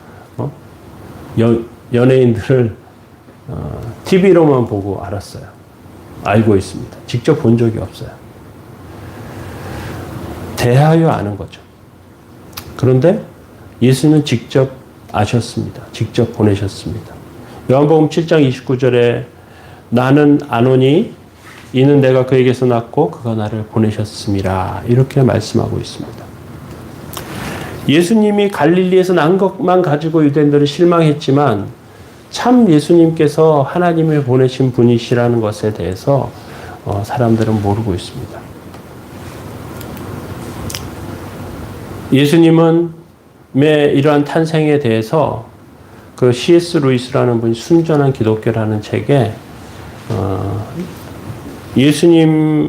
연예인들을 TV로만 보고 알았어요. 알고 있습니다. 직접 본 적이 없어요. 대하여 아는 거죠. 그런데 예수는 직접 아셨습니다. 직접 보내셨습니다. 요한복음 7장 29절에 나는 아노니 이는 내가 그에게서 났고 그가 나를 보내셨음이라 이렇게 말씀하고 있습니다. 예수님이 갈릴리에서 난 것만 가지고 유대인들은 실망했지만 참 예수님께서 하나님을 보내신 분이시라는 것에 대해서 사람들은 모르고 있습니다. 예수님은 이러한 탄생에 대해서 그 C.S. 루이스라는 분이 순전한 기독교라는 책에 예수님이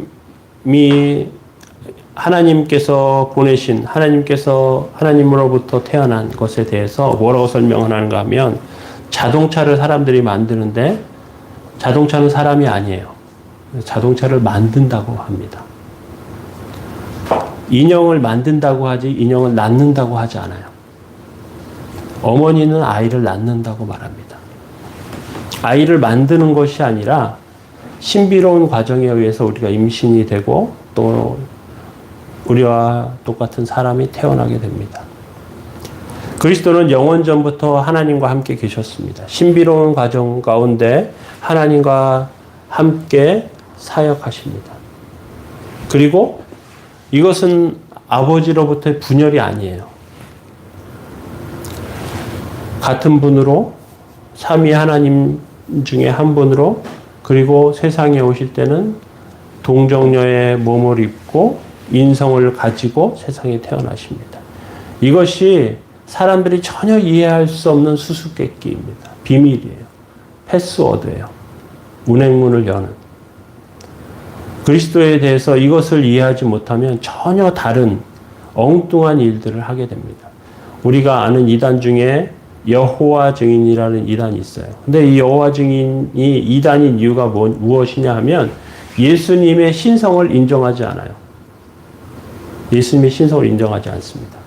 하나님께서 보내신 하나님으로부터 태어난 것에 대해서 뭐라고 설명하는가 하면 자동차를 사람들이 만드는데 자동차는 사람이 아니에요. 자동차를 만든다고 합니다. 인형을 만든다고 하지 인형을 낳는다고 하지 않아요. 어머니는 아이를 낳는다고 말합니다. 아이를 만드는 것이 아니라 신비로운 과정에 의해서 우리가 임신이 되고 또 우리와 똑같은 사람이 태어나게 됩니다. 그리스도는 영원전부터 하나님과 함께 계셨습니다. 신비로운 과정 가운데 하나님과 함께 사역하십니다. 그리고 이것은 아버지로부터의 분열이 아니에요. 같은 분으로 삼위 하나님 중에 한 분으로 그리고 세상에 오실 때는 동정녀의 몸을 입고 인성을 가지고 세상에 태어나십니다. 이것이 사람들이 전혀 이해할 수 없는 수수께끼입니다. 비밀이에요. 패스워드예요. 운행문을 여는. 그리스도에 대해서 이것을 이해하지 못하면 전혀 다른 엉뚱한 일들을 하게 됩니다. 우리가 아는 이단 중에 여호와 증인이라는 이단이 있어요. 근데 이 여호와 증인이 이단인 이유가 무엇이냐 하면 예수님의 신성을 인정하지 않아요. 예수님의 신성을 인정하지 않습니다.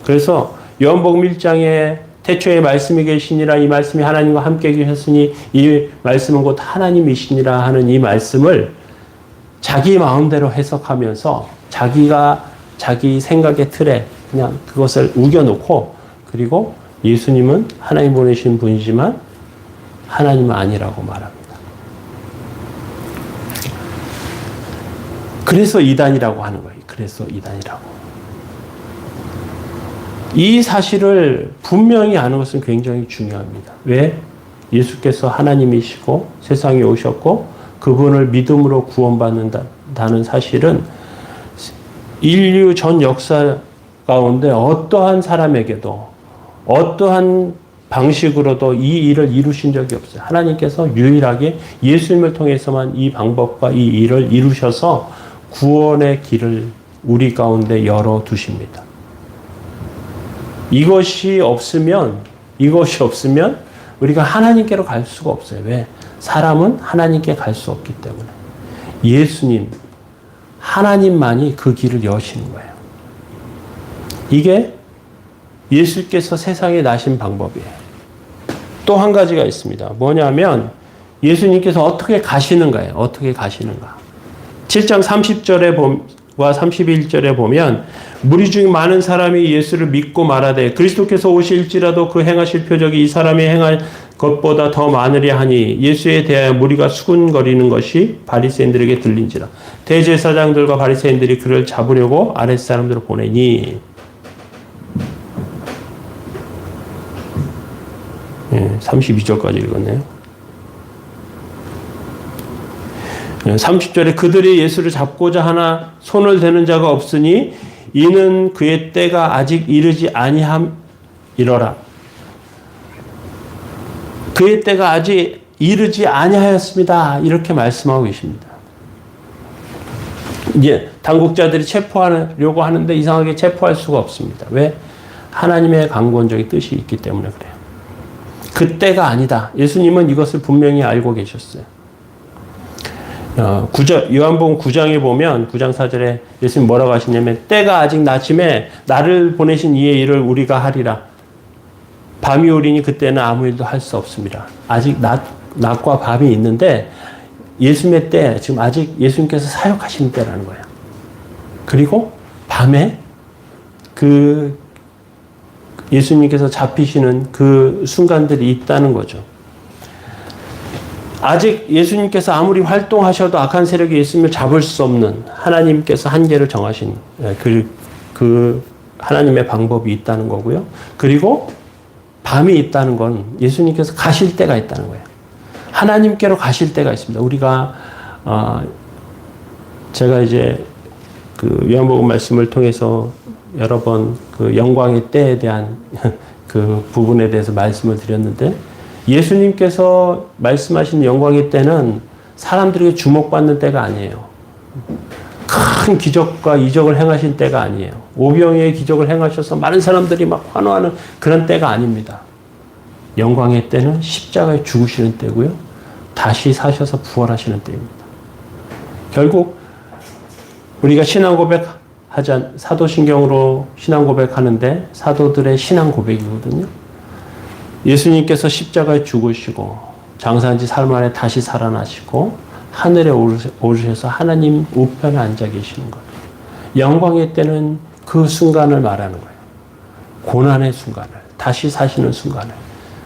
그래서 요한복음 1장에 태초에 말씀이 계시니라 이 말씀이 하나님과 함께 계셨으니 이 말씀은 곧 하나님이시니라 하는 이 말씀을 자기 마음대로 해석하면서 자기가 자기 생각의 틀에 그냥 그것을 우겨놓고 그리고 예수님은 하나님 보내신 분이지만 하나님은 아니라고 말합니다. 그래서 이단이라고 하는 거예요. 그래서 이단이라고. 이 사실을 분명히 아는 것은 굉장히 중요합니다. 왜? 예수께서 하나님이시고 세상에 오셨고 그분을 믿음으로 구원받는다는 사실은 인류 전 역사 가운데 어떠한 사람에게도 어떠한 방식으로도 이 일을 이루신 적이 없어요. 하나님께서 유일하게 예수님을 통해서만 이 방법과 이 일을 이루셔서 구원의 길을 우리 가운데 열어두십니다. 이것이 없으면 우리가 하나님께로 갈 수가 없어요. 왜? 사람은 하나님께 갈 수 없기 때문에. 예수님, 하나님만이 그 길을 여시는 거예요. 이게 예수께서 세상에 나신 방법이에요. 또 한 가지가 있습니다. 뭐냐면 예수님께서 어떻게 가시는가예요. 어떻게 가시는가. 7장 30절과 31절에 보면 무리 중 많은 사람이 예수를 믿고 말하되 그리스도께서 오실지라도 그 행하실 표적이 이 사람이 행할 것보다 더 많으려 하니 예수에 대하여 무리가 수군거리는 것이 바리새인들에게 들린지라. 대제사장들과 바리새인들이 그를 잡으려고 아랫사람들을 보내니 32절까지 읽었네요. 30절에 그들이 예수를 잡고자 하나 손을 대는 자가 없으니 이는 그의 때가 아직 이르지 아니함이러라. 그의 때가 아직 이르지 아니하였습니다. 이렇게 말씀하고 계십니다. 이제 당국자들이 체포하려고 하는데 이상하게 체포할 수가 없습니다. 왜? 하나님의 강권적인 뜻이 있기 때문에 그래요. 그 때가 아니다. 예수님은 이것을 분명히 알고 계셨어요. 요한복음 9장에 보면 9장 4절에 예수님 뭐라고 하시냐면 때가 아직 낮음에 나를 보내신 이의 일을 우리가 하리라. 밤이 오리니 그때는 아무 일도 할 수 없습니다. 아직 낮과 밤이 있는데 예수님의 때 지금 아직 예수님께서 사역하시는 때라는 거예요. 그리고 밤에 그 예수님께서 잡히시는 그 순간들이 있다는 거죠. 아직 예수님께서 아무리 활동하셔도 악한 세력이 예수님을 잡을 수 없는 하나님께서 한계를 정하신 그 하나님의 방법이 있다는 거고요. 그리고 밤이 있다는 건 예수님께서 가실 때가 있다는 거예요. 하나님께로 가실 때가 있습니다. 우리가 제가 이제 그 요한복음 말씀을 통해서 여러 번 그 영광의 때에 대한 그 부분에 대해서 말씀을 드렸는데 예수님께서 말씀하신 영광의 때는 사람들에게 주목받는 때가 아니에요. 큰 기적과 이적을 행하신 때가 아니에요. 오병이의 기적을 행하셔서 많은 사람들이 막 환호하는 그런 때가 아닙니다. 영광의 때는 십자가에 죽으시는 때고요. 다시 사셔서 부활하시는 때입니다. 결국 우리가 신앙 고백하자 사도신경으로 신앙 고백하는데 사도들의 신앙 고백이거든요. 예수님께서 십자가에 죽으시고 장사한 지 사흘 만에 다시 살아나시고 하늘에 오르셔서 하나님 우편에 앉아 계시는 거예요. 영광의 때는 그 순간을 말하는 거예요. 고난의 순간을, 다시 사시는 순간을,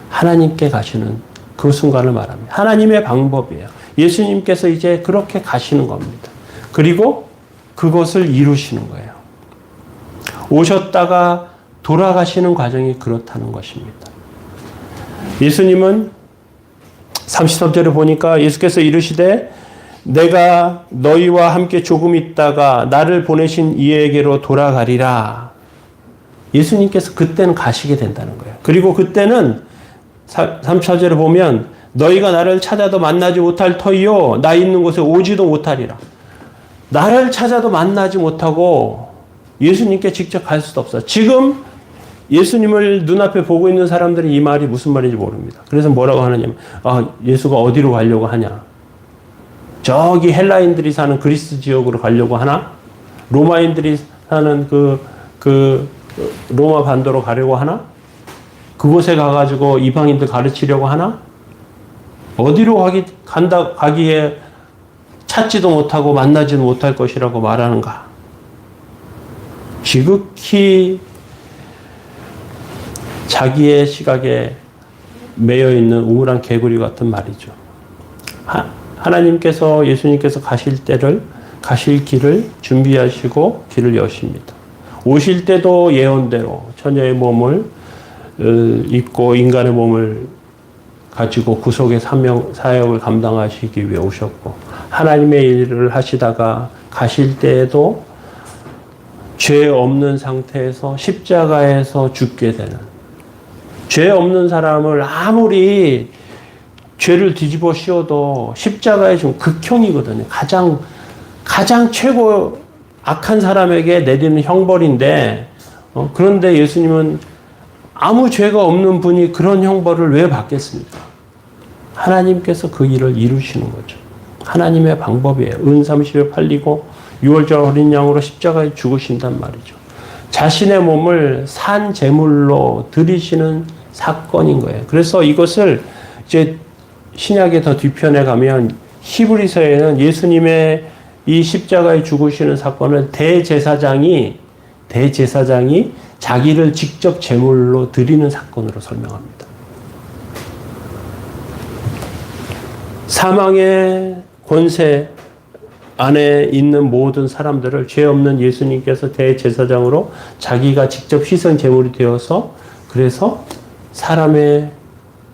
하나님께 가시는 그 순간을 말합니다. 하나님의 방법이에요. 예수님께서 이제 그렇게 가시는 겁니다. 그리고 그것을 이루시는 거예요. 오셨다가 돌아가시는 과정이 그렇다는 것입니다. 예수님은 33절에 보니까 예수께서 이르시되 내가 너희와 함께 조금 있다가 나를 보내신 이에게로 돌아가리라. 예수님께서 그때는 가시게 된다는 거예요. 그리고 그때는 34절에 보면 너희가 나를 찾아도 만나지 못할 터이요 나 있는 곳에 오지도 못하리라. 나를 찾아도 만나지 못하고 예수님께 직접 갈 수도 없어요. 지금 예수님을 눈앞에 보고 있는 사람들이 이 말이 무슨 말인지 모릅니다. 그래서 뭐라고 하느냐면 예수가 어디로 가려고 하냐. 저기 헬라인들이 사는 그리스 지역으로 가려고 하나? 로마인들이 사는 그 로마 반도로 가려고 하나? 그곳에 가가지고 이방인들 가르치려고 하나? 어디로 가기에 찾지도 못하고 만나지도 못할 것이라고 말하는가? 지극히 자기의 시각에 매여 있는 우물한 개구리 같은 말이죠. 하나님께서 예수님께서 가실 길을 준비하시고 길을 여십니다. 오실 때도 예언대로 처녀의 몸을 입고 인간의 몸을 가지고 구속의 사역을 감당하시기 위해 오셨고 하나님의 일을 하시다가 가실 때에도 죄 없는 상태에서 십자가에서 죽게 되는 죄 없는 사람을 아무리 죄를 뒤집어 씌워도 십자가에 좀 극형이거든요. 가장 최고 악한 사람에게 내리는 형벌인데 그런데 예수님은 아무 죄가 없는 분이 그런 형벌을 왜 받겠습니까? 하나님께서 그 일을 이루시는 거죠. 하나님의 방법이에요. 은 30에 팔리고 6월절 어린 양으로 십자가에 죽으신단 말이죠. 자신의 몸을 산 제물로 드리시는 사건인 거예요. 그래서 이것을 이제 신약의 더 뒤편에 가면 히브리서에는 예수님의 이 십자가에 죽으시는 사건을 대제사장이 자기를 직접 제물로 드리는 사건으로 설명합니다. 사망의 권세 안에 있는 모든 사람들을 죄 없는 예수님께서 대제사장으로 자기가 직접 희생 제물이 되어서 그래서 사람의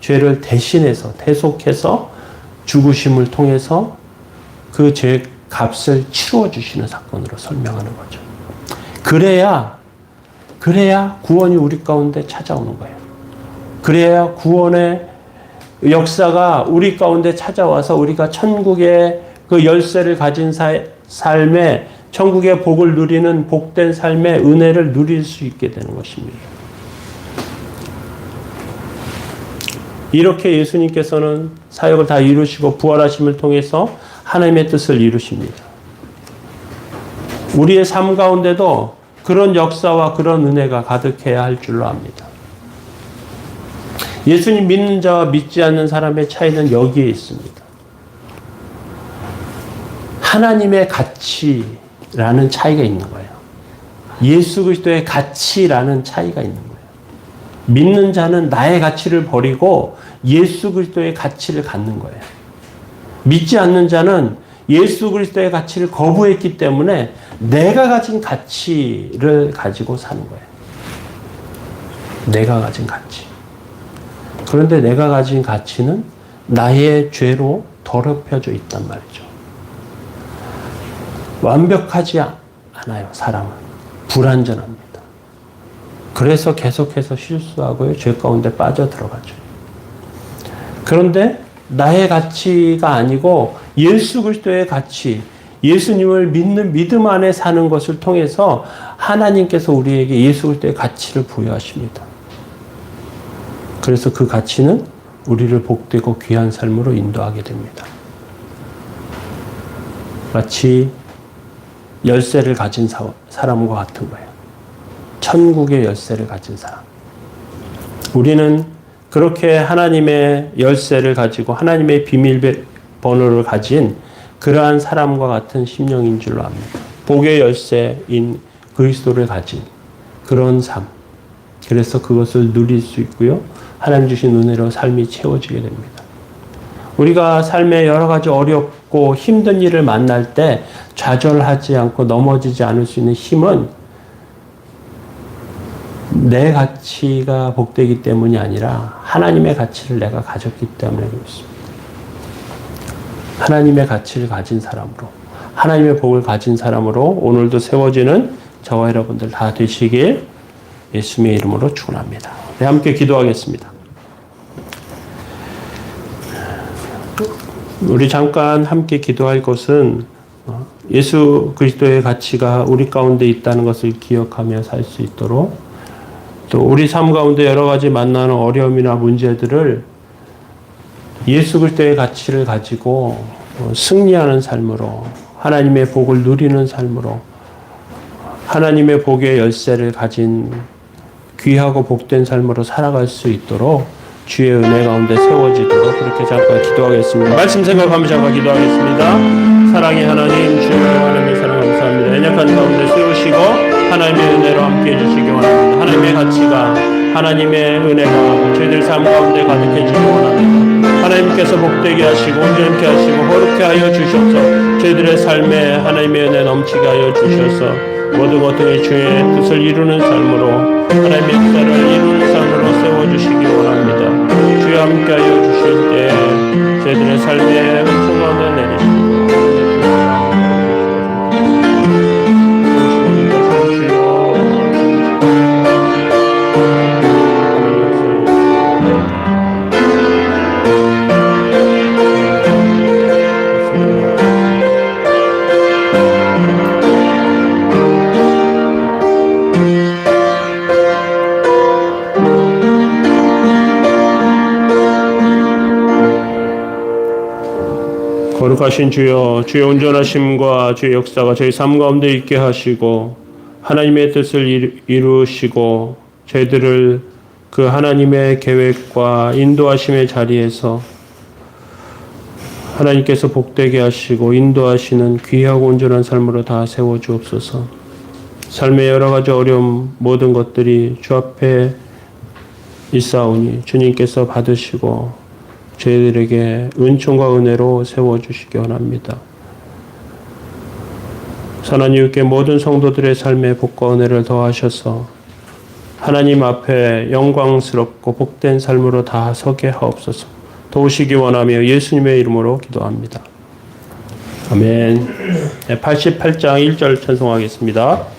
죄를 대신해서 대속해서 죽으심을 통해서 그 죄 값을 치루어 주시는 사건으로 설명하는 거죠. 그래야 구원이 우리 가운데 찾아오는 거예요. 그래야 구원의 역사가 우리 가운데 찾아와서 우리가 천국의 그 열쇠를 가진 삶에 천국의 복을 누리는 복된 삶의 은혜를 누릴 수 있게 되는 것입니다. 이렇게 예수님께서는 사역을 다 이루시고 부활하심을 통해서 하나님의 뜻을 이루십니다. 우리의 삶 가운데도 그런 역사와 그런 은혜가 가득해야 할 줄로 압니다. 예수님 믿는 자와 믿지 않는 사람의 차이는 여기에 있습니다. 하나님의 가치라는 차이가 있는 거예요. 예수 그리스도의 가치라는 차이가 있는 거예요. 믿는 자는 나의 가치를 버리고 예수 그리스도의 가치를 갖는 거예요. 믿지 않는 자는 예수 그리스도의 가치를 거부했기 때문에 내가 가진 가치를 가지고 사는 거예요. 내가 가진 가치. 그런데 내가 가진 가치는 나의 죄로 더럽혀져 있단 말이죠. 완벽하지 않아요, 사람은. 불완전합니다. 그래서 계속해서 실수하고요, 죄 가운데 빠져 들어가죠. 그런데 나의 가치가 아니고 예수 그리스도의 가치, 예수님을 믿는 믿음 안에 사는 것을 통해서 하나님께서 우리에게 예수 그리스도의 가치를 부여하십니다. 그래서 그 가치는 우리를 복되고 귀한 삶으로 인도하게 됩니다. 마치 열쇠를 가진 사람과 같은 거예요. 천국의 열쇠를 가진 사람. 우리는 그렇게 하나님의 열쇠를 가지고 하나님의 비밀번호를 가진 그러한 사람과 같은 심령인 줄로 압니다. 복의 열쇠인 그리스도를 가진 그런 삶. 그래서 그것을 누릴 수 있고요. 하나님 주신 은혜로 삶이 채워지게 됩니다. 우리가 삶에 여러 가지 어렵고 힘든 일을 만날 때 좌절하지 않고 넘어지지 않을 수 있는 힘은 내 가치가 복되기 때문이 아니라 하나님의 가치를 내가 가졌기 때문에 그렇습니다. 하나님의 가치를 가진 사람으로, 하나님의 복을 가진 사람으로 오늘도 세워지는 저와 여러분들 다 되시길 예수님의 이름으로 축원합니다. 네, 함께 기도하겠습니다. 우리 잠깐 함께 기도할 것은 예수 그리스도의 가치가 우리 가운데 있다는 것을 기억하며 살 수 있도록, 또 우리 삶 가운데 여러 가지 만나는 어려움이나 문제들을 예수 그리스도의 가치를 가지고 승리하는 삶으로, 하나님의 복을 누리는 삶으로, 하나님의 복의 열쇠를 가진 귀하고 복된 삶으로 살아갈 수 있도록 주의 은혜 가운데 세워지도록 그렇게 잠깐 기도하겠습니다. 말씀 생각하며 잠깐 기도하겠습니다. 사랑의 하나님, 주의 하나님의 사랑 감사합니다. 연약한 가운데 세우시고 하나님의 은혜로 함께 해주시기 원합니다. 하나님의 가치가, 하나님의 은혜가 저희들 삶 가운데 가득해지기 원합니다. 하나님께서 복되게 하시고 온전케 하시고 거룩케 하여 주셔서 저희들의 삶에 하나님의 은혜 넘치게 하여 주셔서 모든 것들이 주의 뜻을 이루는 삶으로, 하나님의 역사를 이루는 삶으로 세워주시기 원합니다. 주여 함께하여 주실 때 저희들의 삶에 은총 가운데 내리시고 거룩하신 주여, 주의 온전하심과 주의 역사가 저희 삶 가운데 있게 하시고 하나님의 뜻을 이루시고 저희들을 그 하나님의 계획과 인도하심의 자리에서 하나님께서 복되게 하시고 인도하시는 귀하고 온전한 삶으로 다 세워주옵소서. 삶의 여러 가지 어려움 모든 것들이 주 앞에 있사오니 주님께서 받으시고 저희들에게 은총과 은혜로 세워주시기 원합니다. 선한 이웃께 모든 성도들의 삶에 복과 은혜를 더하셔서 하나님 앞에 영광스럽고 복된 삶으로 다 서게 하옵소서. 도우시기 원하며 예수님의 이름으로 기도합니다. 아멘. 88장 1절 찬송하겠습니다.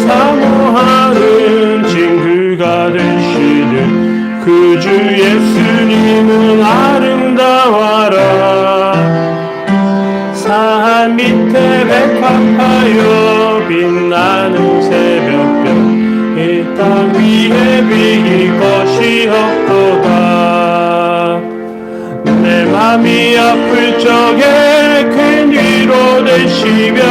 사모하는 친구가 되시는 그 주 예수님은 아름다워라. 산 밑에 백합하여 빛나는 새벽별 아플 적에 큰 위로 되시며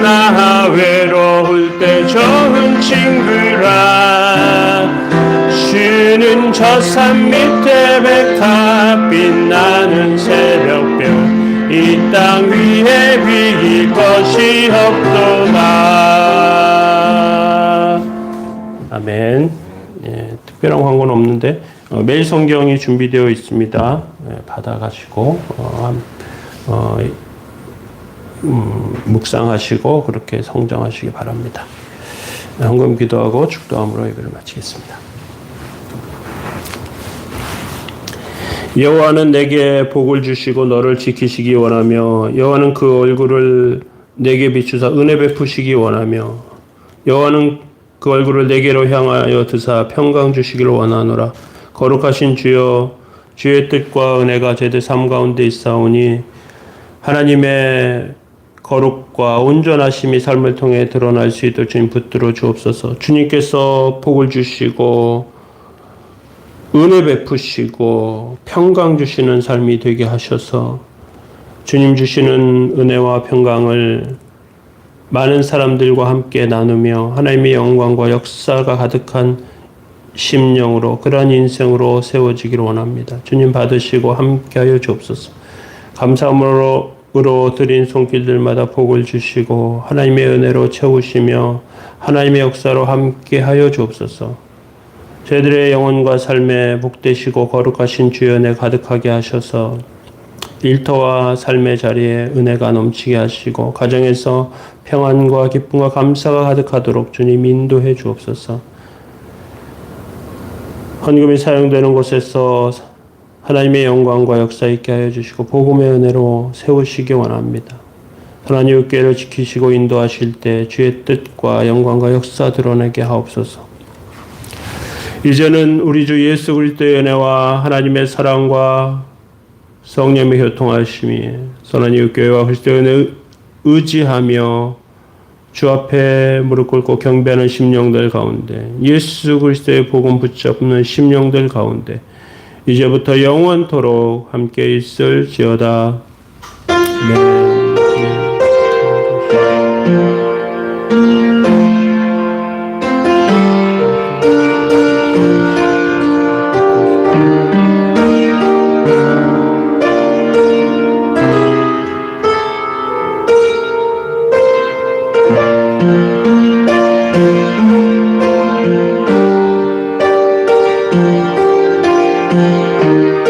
나 외로울 때 좋은 친구라. 주는 저 산 밑에 백합 빛나는 새벽별 이 땅 위에 비길 것이 없도다. 아멘. 예, 특별한 광고는 없는데 매일 성경이 준비되어 있습니다. 예, 받아가시고 묵상하시고 그렇게 성장하시기 바랍니다. 헌금 기도하고 축도함으로 예배를 마치겠습니다. 여호와는 내게 복을 주시고 너를 지키시기 원하며 여호와는 그 얼굴을 내게 비추사 은혜 베푸시기 원하며 여호와는 그 얼굴을 내게로 향하여 드사 평강 주시기를 원하노라. 거룩하신 주여 주의 뜻과 은혜가 제대 삶 가운데 있사오니 하나님의 거룩과 온전하심이 삶을 통해 드러날 수 있도록 주님 붙들어 주옵소서. 주님께서 복을 주시고 은혜 베푸시고 평강 주시는 삶이 되게 하셔서 주님 주시는 은혜와 평강을 많은 사람들과 함께 나누며 하나님의 영광과 역사가 가득한 심령으로 그러한 인생으로 세워지기를 원합니다. 주님 받으시고 함께하여 주옵소서. 감사함으로 드린 손길들마다 복을 주시고 하나님의 은혜로 채우시며 하나님의 역사로 함께하여 주옵소서. 저희들의 영혼과 삶에 복되시고 거룩하신 주의 은혜 가득하게 하셔서 일터와 삶의 자리에 은혜가 넘치게 하시고 가정에서 평안과 기쁨과 감사가 가득하도록 주님 인도해 주옵소서. 헌금이 사용되는 곳에서 하나님의 영광과 역사 있게 하여 주시고 복음의 은혜로 세우시기 원합니다. 하나님의 꾀를 지키시고 인도하실 때 주의 뜻과 영광과 역사 드러내게 하옵소서. 이제는 우리 주 예수 그리스도의 은혜와 하나님의 사랑과 성령의 교통하심이 하나님의 교회와 그리스도의 은혜 의지하며 주 앞에 무릎 꿇고 경배하는 심령들 가운데 예수 그리스도의 복음 붙잡는 심령들 가운데 이제부터 영원토록 함께 있을지어다. 네.